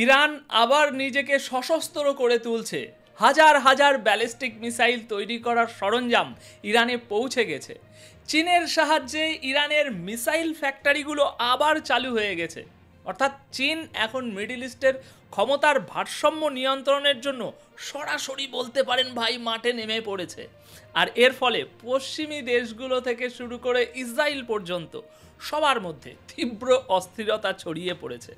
Iran আবার নিজেকে সশস্ত্র করে তুলছে। হাজার হাজার ব্যালিস্টিক মিসাইল তৈরি করার সরঞ্জাম ইরানে পৌঁছে গেছে। চীনের সাহায্যে ইরানের মিসাইল ফ্যাক্টরিগুলো আবার চালু হয়ে গেছে। অর্থাৎ চীন এখন মিডল ইস্টের ক্ষমতার ভারসাম্য নিয়ন্ত্রণের জন্য সরাসরি বলতে পারেন ভাই মাঠে নেমে পড়েছে। আর এর ফলে পশ্চিমী দেশগুলো থেকে শুরু করে ইসরায়েল পর্যন্ত সবার মধ্যে তীব্র অস্থিরতা ছড়িয়ে পড়েছে।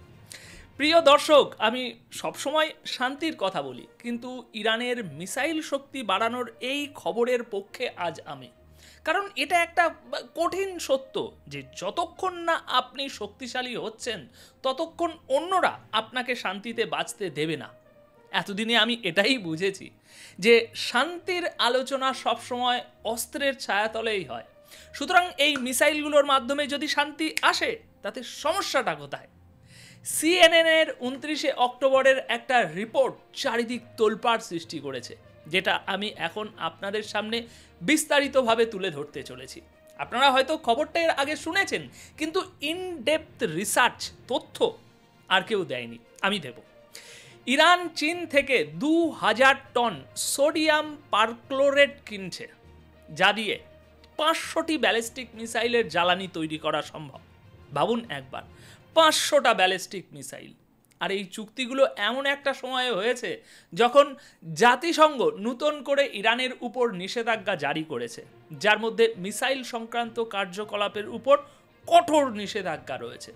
প্রিয় দর্শক, আমি সবসময় শান্তির কথা বলি, কিন্তু ইরানের মিসাইল শক্তি বাড়ানোর এই খবরের পক্ষে আজ আমি। কারণ এটা একটা কঠিন সত্য যে যতক্ষণ না আপনি শক্তিশালী হচ্ছেন ততক্ষণ অন্যরা আপনাকে শান্তিতে বাঁচতে দেবে না। এতদিনে আমি এটাই বুঝেছি যে শান্তির আলোচনা সবসময় অস্ত্রের ছায়াতলেই হয়। সুতরাং এই মিসাইলগুলোর মাধ্যমে যদি শান্তি আসে তাতে সমস্যাটা কোথায়? সিএনএনের 29 অক্টোবরের একটা রিপোর্ট চারিদিক তোলপাড় সৃষ্টি করেছে, যেটা আমি এখন আপনাদের সামনে বিস্তারিতভাবে তুলে ধরতে চলেছি। আপনারা হয়তো খবরটা এর আগে শুনেছেন, কিন্তু ইনডেপথ রিসার্চ তথ্য আর কেউ দেয়নি, আমি দেব। ইরান চীন থেকে 2000 টন সোডিয়াম পারক্লোরেট কিনছে, যা দিয়ে 500টি ব্যালিস্টিক মিসাইলের জ্বালানি তৈরি করা সম্ভব। ভাবুন একবার, 500টা ব্যালিস্টিক মিসাইল। আর এই চুক্তিগুলো এমন একটা সময়ে হয়েছে যখন জাতিসংঘ নতুন করে ইরানের উপর নিষেধাজ্ঞা জারি করেছে, যার মধ্যে মিসাইল সংক্রান্ত কার্যকলাপের উপর কঠোর নিষেধাজ্ঞা রয়েছে।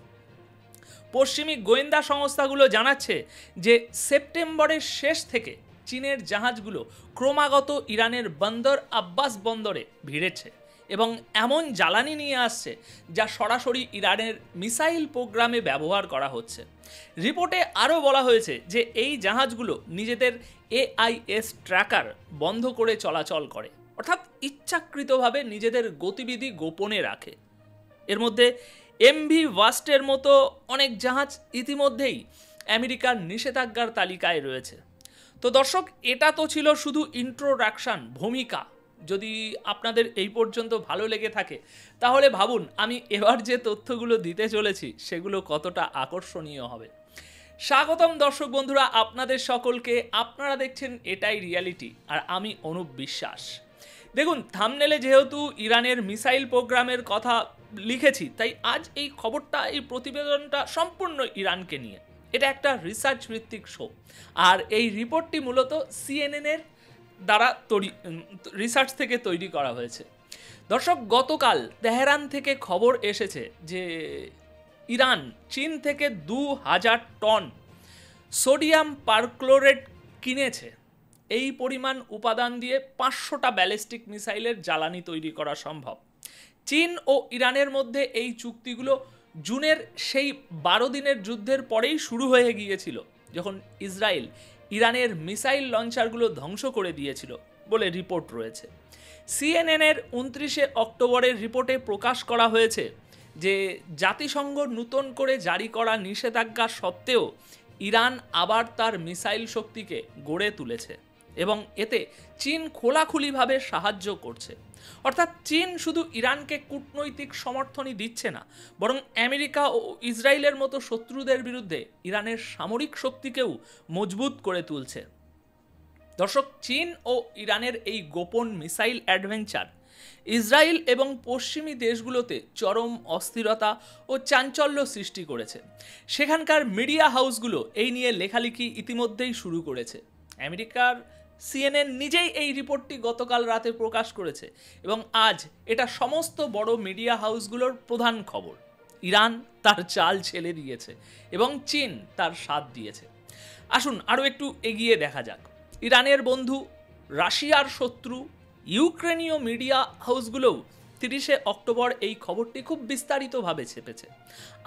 পশ্চিমী গোয়েন্দা সংস্থাগুলো জানাচ্ছে যে সেপ্টেম্বরের শেষ থেকে চীনের জাহাজগুলো ক্রমাগত ইরানের বন্দর আব্বাস বন্দরে ভিড়েছে এবং এমন জ্বালানি নিয়ে আসছে যা সরাসরি ইরানের মিসাইল প্রোগ্রামে ব্যবহার করা হচ্ছে। রিপোর্টে আরও বলা হয়েছে যে এই জাহাজগুলো নিজেদের AIS ট্র্যাকার বন্ধ করে চলাচল করে, অর্থাৎ ইচ্ছাকৃতভাবে নিজেদের গতিবিধি গোপনে রাখে। এর মধ্যে MV ওয়াস্টের মতো অনেক জাহাজ ইতিমধ্যেই আমেরিকার নিষেধাজ্ঞার তালিকায় রয়েছে। তো দর্শক, এটা তো ছিল শুধু ইন্ট্রোডাকশন, ভূমিকা। যদি আপনাদের এই পর্যন্ত ভালো লেগে থাকে তাহলে ভাবুন আমি এবার যে তথ্যগুলো দিতে চলেছি সেগুলো কতটা আকর্ষণীয় হবে। স্বাগতম দর্শক বন্ধুরা আপনাদের সকলকে। আপনারা দেখছেন এটাই রিয়ালিটি, আর আমি অনুপ বিশ্বাস। দেখুন, থাম্বনেলে যেহেতু ইরানের মিসাইল প্রোগ্রামের কথা লিখেছি, তাই আজ এই খবরটা, এই প্রতিবেদনটা সম্পূর্ণ ইরানকে নিয়ে। এটা একটা রিসার্চ ভিত্তিক শো, আর এই রিপোর্টটি মূলত সিএনএনের দ্বারা রিসার্চ থেকে তৈরি করা হয়েছে। দর্শক, গতকাল তেহরান থেকে খবর এসেছে যে ইরান চীন থেকে 2000 টন সোডিয়াম পারক্লোরেট কিনেছে। এই পরিমাণ উপাদান দিয়ে 500টা ব্যালিস্টিক মিসাইলের জ্বালানি তৈরি করা সম্ভব। চীন ও ইরানের মধ্যে এই চুক্তিগুলো জুনের সেই 12 দিনের যুদ্ধের পরেই শুরু হয়ে গিয়েছিল, যখন ইসরায়েল ইরানের মিসাইল লঞ্চারগুলো ধ্বংস করে দিয়েছিল বলে রিপোর্ট রয়েছে। সিএনএনের 29 অক্টোবরের রিপোর্টে প্রকাশ করা হয়েছে যে জাতিসংঘ নতুন করে জারি করা নিষেধাজ্ঞা সত্ত্বেও ইরান আবার তার মিসাইল শক্তিকে গড়ে তুলেছে এবং এতে চীন খোলাখুলিভাবে সাহায্য করছে। অর্থাৎ চীন শুধু ইরানকে কূটনৈতিক সমর্থনই দিচ্ছে না, বরং আমেরিকা ও ইসরায়েলের মতো শত্রুদের বিরুদ্ধে ইরানের সামরিক শক্তিকেও মজবুত করে তুলছে। দর্শক, চীন ও ইরানের এই গোপন মিসাইল অ্যাডভেঞ্চার ইসরায়েল এবং পশ্চিমী দেশগুলোতে চরম অস্থিরতা ও চাঞ্চল্য সৃষ্টি করেছে। সেখানকার মিডিয়া হাউসগুলো এই নিয়ে লেখালেখি ইতিমধ্যেই শুরু করেছে। আমেরিকার সিএনএন নিজেই এই রিপোর্টটি গতকাল রাতে প্রকাশ করেছে এবং আজ এটা সমস্ত বড় মিডিয়া হাউসগুলোর প্রধান খবর। ইরান তার চাল ছেড়ে দিয়েছে এবং চীন তার সাথ দিয়েছে। আসুন আরও একটু এগিয়ে দেখা যাক। ইরানের বন্ধু, রাশিয়ার শত্রু ইউক্রেনীয় মিডিয়া হাউসগুলোও 30 অক্টোবর এই খবরটি খুব বিস্তারিতভাবে ছেপেছে।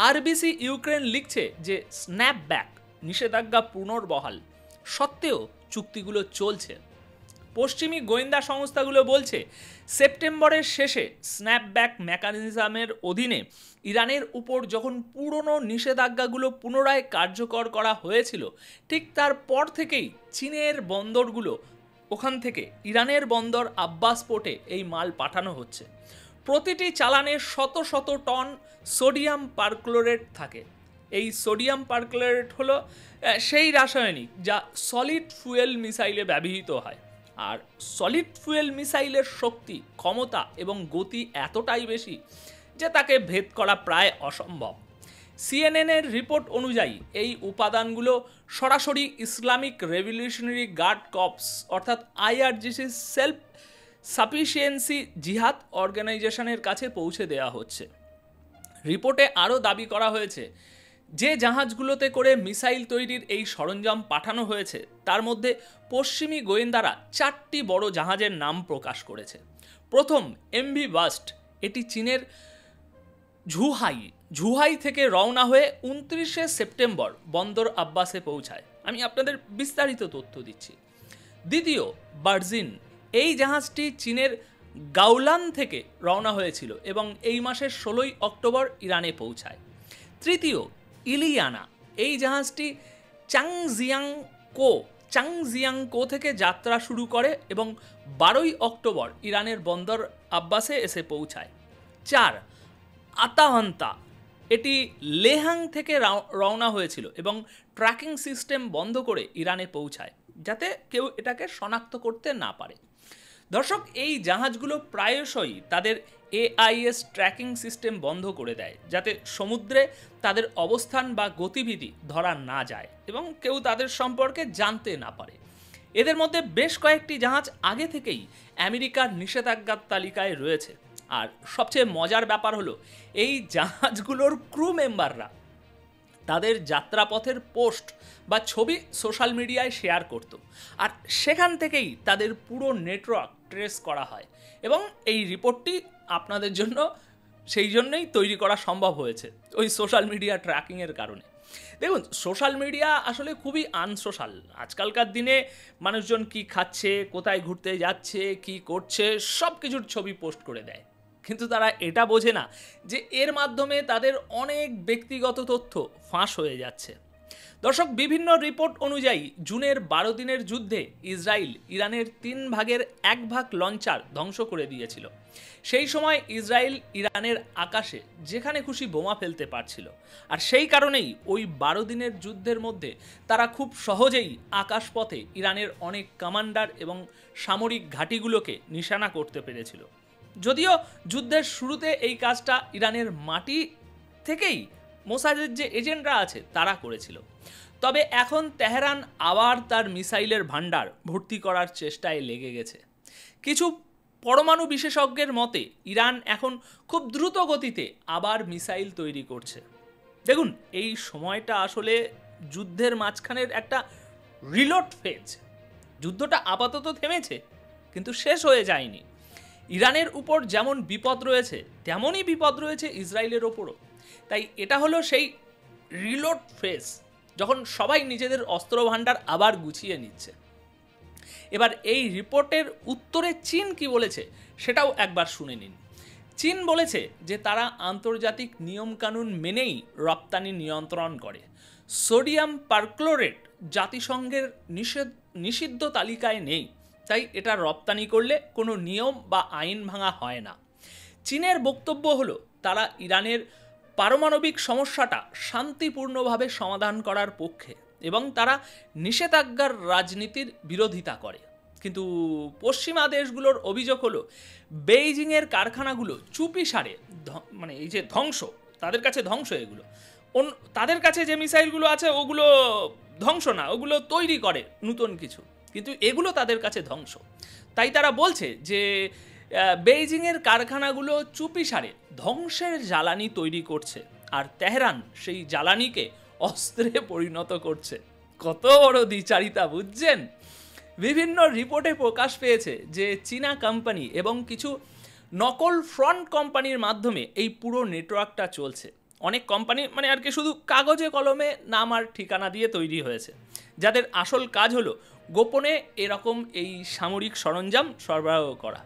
আরবিসি ইউক্রেন লিখছে যে স্ন্যাপব্যাক নিষেধাজ্ঞা পুনর্বহাল সত্ত্বেও চুক্তিগুলো চলছে। পশ্চিমী গোয়েন্দা সংস্থাগুলো বলছে সেপ্টেম্বরের শেষে স্ন্যাপব্যাক মেকানিজমের অধীনে ইরানের উপর যখন পুরনো নিষেধাজ্ঞাগুলো পুনরায় কার্যকর করা হয়েছিল, ঠিক তারপর থেকেই চীনের বন্দরগুলো ওখান থেকে ইরানের বন্দর আব্বাস পোর্টে এই মাল পাঠানো হচ্ছে। প্রতিটি চালানে শত শত টন সোডিয়াম পারক্লোরেট থাকে। এই সোডিয়াম পারক্লোরেট হলো সেই রাসায়নিক যা সলিড ফুয়েল মিসাইলে ব্যবহৃত হয়। আর সলিড ফুয়েল মিসাইলের শক্তি, ক্ষমতা এবং গতি এতটাই বেশি যে তাকে ভেদ করা প্রায় অসম্ভব। সিএনএনের রিপোর্ট অনুযায়ী এই উপাদানগুলো সরাসরি ইসলামিক রেভলিউশনারি গার্ড কর্পস অর্থাৎ আইআরজিসি সেলফ সাফিসিয়েন্সি জিহাদ অর্গানাইজেশনের কাছে পৌঁছে দেওয়া হচ্ছে। রিপোর্টে আরও দাবি করা হয়েছে যে জাহাজগুলোতে করে মিসাইল তৈরির এই সরঞ্জাম পাঠানো হয়েছে তার মধ্যে পশ্চিমী গোয়েন্দারা 4টি বড় জাহাজের নাম প্রকাশ করেছে। প্রথম এমভি বাস্ট, এটি চীনের ঝুহাই থেকে রওনা হয়ে 29শে সেপ্টেম্বর বন্দর আব্বাসে পৌঁছায়। আমি আপনাদের বিস্তারিত তথ্য দিচ্ছি। দ্বিতীয় বার্জিন, এই জাহাজটি চীনের গাওলান থেকে রওনা হয়েছিল এবং এই মাসের 16ই অক্টোবর ইরানে পৌঁছায়। তৃতীয় ইলিয়ানা, এই জাহাজটি চাংজিয়াংকো থেকে যাত্রা শুরু করে এবং 12ই অক্টোবর ইরানের বন্দর আব্বাসে এসে পৌঁছায়। 4 আতাহান্তা, এটি লেহাং থেকে রওনা হয়েছিল এবং ট্র্যাকিং সিস্টেম বন্ধ করে ইরানে পৌঁছায় যাতে কেউ এটাকে শনাক্ত করতে না পারে। দর্শক, এই জাহাজগুলো প্রায়শই তাদের এআইএস ট্র্যাকিং সিস্টেম বন্ধ করে দেয় যাতে সমুদ্রে তাদের অবস্থান বা গতিবিধি ধরা না যায় এবং কেউ তাদের সম্পর্কে জানতে না পারে। এদের মধ্যে বেশ কয়েকটি জাহাজ আগে থেকেই আমেরিকার নিষেধাজ্ঞার তালিকায় রয়েছে। আর সবচেয়ে মজার ব্যাপার হলো এই জাহাজগুলোর ক্রু মেম্বাররা তাদের যাত্রাপথের পোস্ট বা ছবি সোশ্যাল মিডিয়ায় শেয়ার করত, আর সেখান থেকেই তাদের পুরো নেটওয়ার্ক ট্রেস করা হয় এবং এই রিপোর্টটি আপনাদের জন্য সেই জন্যই তৈরি করা সম্ভব হয়েছে, ওই সোশ্যাল মিডিয়া ট্র্যাকিংয়ের কারণে। দেখুন, সোশ্যাল মিডিয়া আসলে খুবই আনসোশ্যাল। আজকালকার দিনে মানুষজন কি খাচ্ছে, কোথায় ঘুরতে যাচ্ছে, কি করছে, সব কিছুর ছবি পোস্ট করে দেয়, কিন্তু তারা এটা বোঝে না যে এর মাধ্যমে তাদের অনেক ব্যক্তিগত তথ্য ফাঁস হয়ে যাচ্ছে। দর্শক, বিভিন্ন রিপোর্ট অনুযায়ী জুনের 12 দিনের যুদ্ধে ইসরায়েল ইরানের 3 ভাগের 1 ভাগ লঞ্চার ধ্বংস করে দিয়েছিল। সেই সময় ইসরায়েল ইরানের আকাশে যেখানে খুশি বোমা ফেলতে পারছিল, আর সেই কারণেই ওই 12 দিনের যুদ্ধের মধ্যে তারা খুব সহজেই আকাশপথে ইরানের অনেক কমান্ডার এবং সামরিক ঘাঁটিগুলোকে নিশানা করতে পেরেছিল। যদিও যুদ্ধের শুরুতে এই কাজটা ইরানের মাটি থেকেই মোসাদের যে এজেন্টরা আছে তারা করেছিল, তবে এখন তেহরান আবার তার মিসাইলের ভান্ডার ভর্তি করার চেষ্টায় লেগে গেছে। কিছু পরমাণু বিশেষজ্ঞের মতে ইরান এখন খুব দ্রুত গতিতে আবার মিসাইল তৈরি করছে। দেখুন, এই সময়টা আসলে যুদ্ধের মাঝখানের একটা রিলোড ফেজ। যুদ্ধটা আপাতত থেমেছে কিন্তু শেষ হয়ে যায়নি। ইরানের উপর যেমন বিপদ রয়েছে তেমনই বিপদ রয়েছে ইসরায়েলের ওপরও। তাই এটা হলো সেই রিলোড ফেজ, যখন সবাই নিজেদের অস্ত্র ভাণ্ডার আবার গুছিয়ে নিচ্ছে। এবার এই রিপোর্টের উত্তরে চীন কি বলেছে সেটাও একবার শুনে নিন। চীন বলেছে যে তারা আন্তর্জাতিক নিয়মকানুন মেনেই রপ্তানি নিয়ন্ত্রণ করে। সোডিয়াম পারক্লোরেট জাতিসংঘের নিষিদ্ধ তালিকায় নেই, তাই এটা রপ্তানি করলে কোনো নিয়ম বা আইন ভাঙা হয় না। চীনের বক্তব্য হলো তারা ইরানের পারমাণবিক সমস্যাটা শান্তিপূর্ণভাবে সমাধান করার পক্ষে এবং তারা নিষেধাজ্ঞার রাজনীতির বিরোধিতা করে। কিন্তু পশ্চিমা দেশগুলোর অভিযোগ হলো বেইজিংয়ের কারখানাগুলো চুপিসারে মানে এই যে ধ্বংস, তাদের কাছে ধ্বংস, এগুলো তাদের কাছে যে মিসাইলগুলো আছে ওগুলো ধ্বংস না, ওগুলো তৈরি করে নতুন কিছু, কিন্তু এগুলো তাদের কাছে ধ্বংস। তাই তারা বলছে যে বেইজিংয়ের কারখানাগুলো চুপিসারে ধ্বংসের জ্বালানি তৈরি করছে, আর তেহরান সেই জ্বালানিকে অস্ত্রে পরিণত করছে। কত বড় দ্বিচারিতা, বুঝছেন? বিভিন্ন রিপোর্টে প্রকাশ পেয়েছে যে চীনা কোম্পানি এবং কিছু নকল ফ্রন্ট কোম্পানির মাধ্যমে এই পুরো নেটওয়ার্কটা চলছে। অনেক কোম্পানি মানে আর কি শুধু কাগজে কলমে নাম আর ঠিকানা দিয়ে তৈরি হয়েছে, যাদের আসল কাজ হলো গোপনে এরকম এই সামরিক সরঞ্জাম সরবরাহ করা।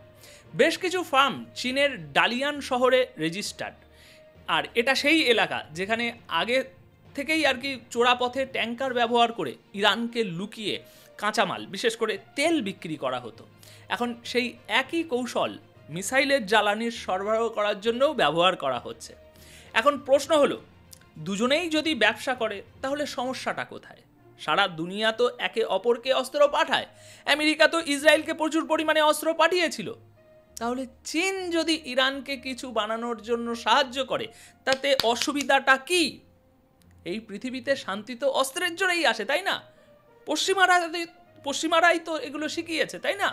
বেশ কিছু ফার্ম চীনের ডালিয়ান শহরে রেজিস্টার্ড, আর এটা সেই এলাকা যেখানে আগে থেকেই আর কি চোরাপথে ট্যাঙ্কার ব্যবহার করে ইরানকে লুকিয়ে কাঁচামাল বিশেষ করে তেল বিক্রি করা হতো। এখন সেই একই কৌশল মিসাইলের জ্বালানির সরবরাহ করার জন্যও ব্যবহার করা হচ্ছে। এখন প্রশ্ন হলো দুজনেই যদি ব্যবসা করে তাহলে সমস্যাটা কোথায়? সারা দুনিয়া তো একে অপরকে অস্ত্র পাঠায়। আমেরিকা তো ইসরায়েলকে প্রচুর পরিমাণে অস্ত্র পাঠিয়েছিল। তাহলে চীন যদি ইরানকে কিছু বানানোর জন্য সাহায্য করে তাতে অসুবিধাটা কি? এই পৃথিবীতে শান্তি তো অস্ত্রের জোরেই আসে, তাই না? পশ্চিমারাই তো এগুলো শিখিয়েছে, তাই না?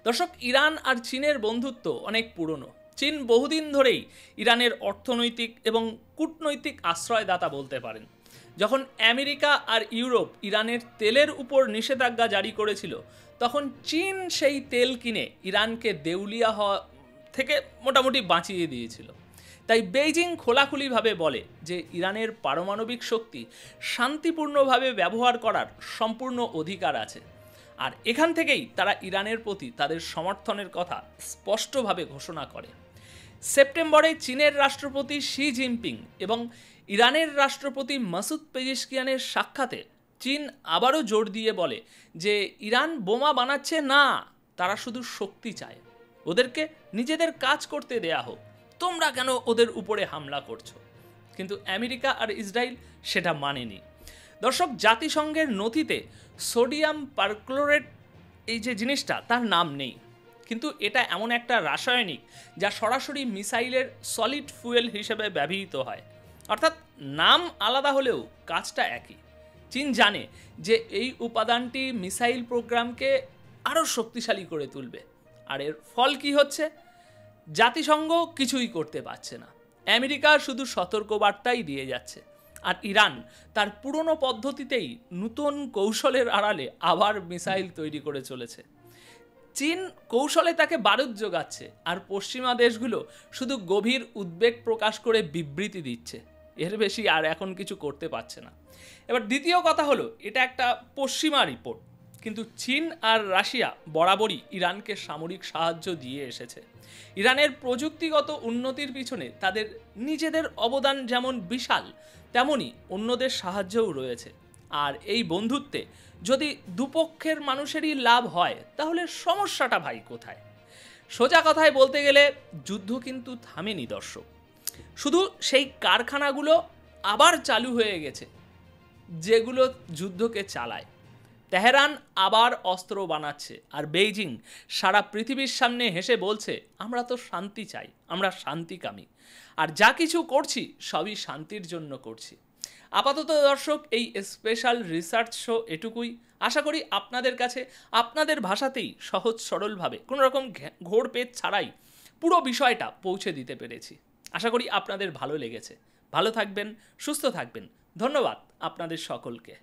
দর্শক, ইরান আর চীনের বন্ধুত্ব অনেক পুরনো। চীন বহুদিন ধরেই ইরানের অর্থনৈতিক এবং কূটনৈতিক আশ্রয়দাতা বলতে পারেন। যখন আমেরিকা আর ইউরোপ ইরানের তেলের উপর নিষেধাজ্ঞা জারি করেছিল, তখন চীন সেই তেল কিনে ইরানকে দেউলিয়া হওয়া থেকে মোটামুটি বাঁচিয়ে দিয়েছিল। তাই বেইজিং খোলাখুলিভাবে বলে যে ইরানের পারমাণবিক শক্তি শান্তিপূর্ণভাবে ব্যবহার করার সম্পূর্ণ অধিকার আছে। আর এখান থেকেই তারা ইরানের প্রতি তাদের সমর্থনের কথা স্পষ্টভাবে ঘোষণা করে। সেপ্টেম্বরে চীনের রাষ্ট্রপতি শি জিনপিং এবং ইরানের রাষ্ট্রপতি মাসুদ পেজিশকিয়ানের সাক্ষাতে চীন আবারও জোর দিয়ে বলে যে ইরান বোমা বানাচ্ছে না, তারা শুধু শক্তি চায়। ওদেরকে নিজেদের কাজ করতে দেয়া হোক, তোমরা কেন ওদের উপরে হামলা করছো? কিন্তু আমেরিকা আর ইসরায়েল সেটা মানেনি। দর্শক, জাতিসংঘের নথিতে সোডিয়াম পারক্লোরেট এই যে জিনিসটা, তার নাম নেই, কিন্তু এটা এমন একটা রাসায়নিক যা সরাসরি মিসাইলের সলিড ফুয়েল হিসেবে ব্যবহৃত হয়। অর্থাৎ নাম আলাদা হলেও কাজটা একই। চীন জানে যে এই উপাদানটি মিসাইল প্রোগ্রামকে আরও শক্তিশালী করে তুলবে। আর এর ফল কি হচ্ছে? জাতিসংঘ কিছুই করতে পারছে না। আমেরিকা শুধু সতর্কবার্তাই দিয়ে যাচ্ছে। আর ইরান তার পুরনো পদ্ধতিতেই নতুন কৌশলের আড়ালে আবার মিসাইল তৈরি করে চলেছে। চীন কৌশলে তাকে বারুদ যোগাচ্ছে, আর পশ্চিমা দেশগুলো শুধু গভীর উদ্বেগ প্রকাশ করে বিবৃতি দিচ্ছে। এর বেশি আর এখন কিছু করতে পারছে না। এবার দ্বিতীয় কথা হলো, এটা একটা পশ্চিমা রিপোর্ট, কিন্তু চীন আর রাশিয়া বরাবরই ইরানকে সামরিক সাহায্য দিয়ে এসেছে। ইরানের প্রযুক্তিগত উন্নতির পিছনে তাদের নিজেদের অবদান যেমন বিশাল, তেমনি অন্যদের সাহায্যও রয়েছে। আর এই বন্ধুত্বে যদি দুপক্ষের মানুষেরই লাভ হয়, তাহলে সমস্যাটা ভাই কোথায়? সোজা কথায় বলতে গেলে যুদ্ধ কিন্তু থামেনি দর্শক, শুধু সেই কারখানাগুলো আবার চালু হয়ে গেছে যেগুলো যুদ্ধকে চালায়। তেহরান আবার অস্ত্র বানাচ্ছে, আর বেইজিং সারা পৃথিবীর সামনে হেসে বলছে আমরা তো শান্তি চাই, আমরা শান্তিকামী, আর যা কিছু করছি সবই শান্তির জন্য করছি। আপাতত দর্শক, এই স্পেশাল রিসার্চ শো এটুকুই। আশা করি আপনাদের কাছে আপনাদের ভাষাতেই সহজ সরলভাবে কোনো রকম ঘোরপেচ ছাড়াই পুরো বিষয়টা পৌঁছে দিতে পেরেছি। আশা করি আপনাদের ভালো লেগেছে। ভালো থাকবেন, সুস্থ থাকবেন। ধন্যবাদ আপনাদের সকলকে।